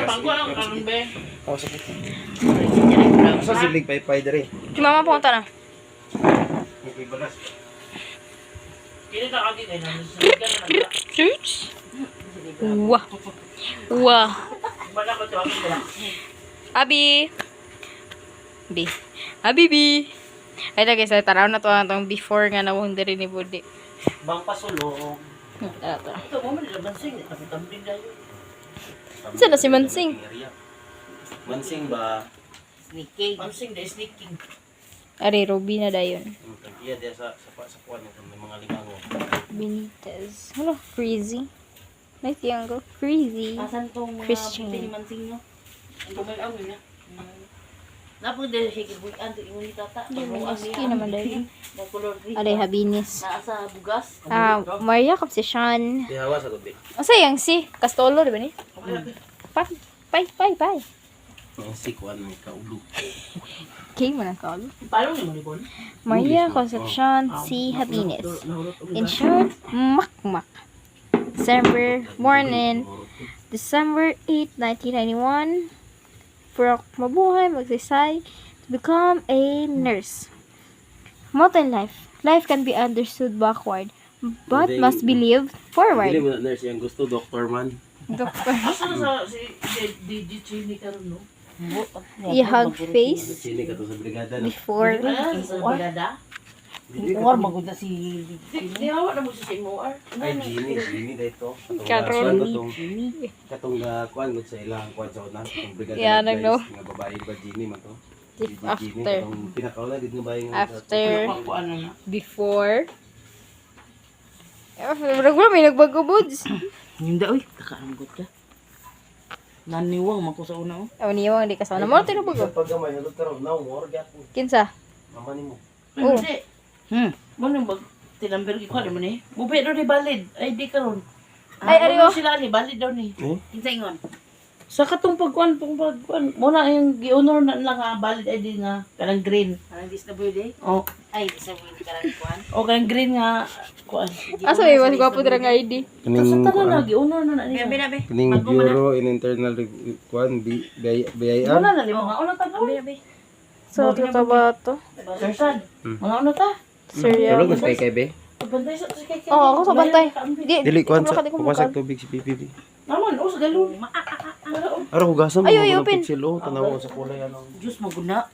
Pagwa lang karon be. Ako sa puti. Sa silig pay dere. Si mama punta na. Kini ta kagi kay nang suligan na. Search. Wah. Wah. Bala ko to ako dala. Abi. Bi. Abi bi. Ay ta guys, taraw na to ang before nga nawong diri ni Budi. Bang pasulong. Tara to. Ito mo man labansing, tambing dayo. Saan na si Mansing? Mansing ba? Sneaking. Mansing the sneaking. Ari, Ruby na dayon. Iya dia sa kuan ng mga limango. Benitez. Hello, Freezy. Nice young Freezy. Asan tong mga Christian. buti ni Mansing no? Ang tumay niya. Napod dahil siya gibuyan to ingon ni tata. Ski naman dahil. Mo color green. Ari, Habinis. Naa sa bugas. Maria Capsession. Di hawa sa gabi. Asa yang si? Castolo, di ba ni? Bye. Ang si kuan ng kaulo. Okay, manang ka. Paano ni mo ni Bon? Maria Concepcion C. Happiness. In short, Makmak. December 8, 1991. Pro mabuhay, magsasay to become a nurse. Motto in life. Life can be understood backward, but must be lived Dili forward. mo na nurse yang gusto doktor man. Doctor. Asa sa si DJ Chini karon no? I-hug face Sini ka to sa brigada na. before. Sa brigada. Or magunda si Di hawa na mo sa MOR. Ay Gini dito. Karon. Katong kuan gud sa ilang kuan sa una, katong brigada. Yeah, guys, nagno. nga babae ba Gini man to. If Gini, after. katong pinakaula gid nga bae nga. After. Kuan na. Before. Wala may nagbago buds. Hindi oy, takaanggot ka. Naniwang man ko sa una oh. Aw niyo ang di kasama. Mo tino bago. Pag gamay halot karon now more gat. Kinsa? Mama nimo. Oh. Hindi. Mo nang bag tinamber gi ko mo ni. Bubi do ni balid. Ay di karon. Ay, ari, oh. Sila ni balid daw ni. Kinsa ingon? Sa katong pagkuan mo na yung gi-honor na lang nga balid ay di nga kanang green. Parang dis na buhay Oh, Ay, dis na buhay karang kuan. o kanang green nga kuan. Asa may mas gwapo dira nga ID. Sa tanan na gi-honor na niya. Gabi na be. Kining Bureau in Internal kuan BIR. Wala na limo nga una ta Gabi na be. So ito ba to? Sir, mga ano ta? Serial. Tulog mas kay be. Bantay sa kay. Oo, ako sa bantay. Dili kuan sa Di ko papasag makal. tubig si PPP. Naman, o sa galon. Araw hugasan mo Ay, mga open. pixel oh, tanaw sa kulay ano. Diyos maguna.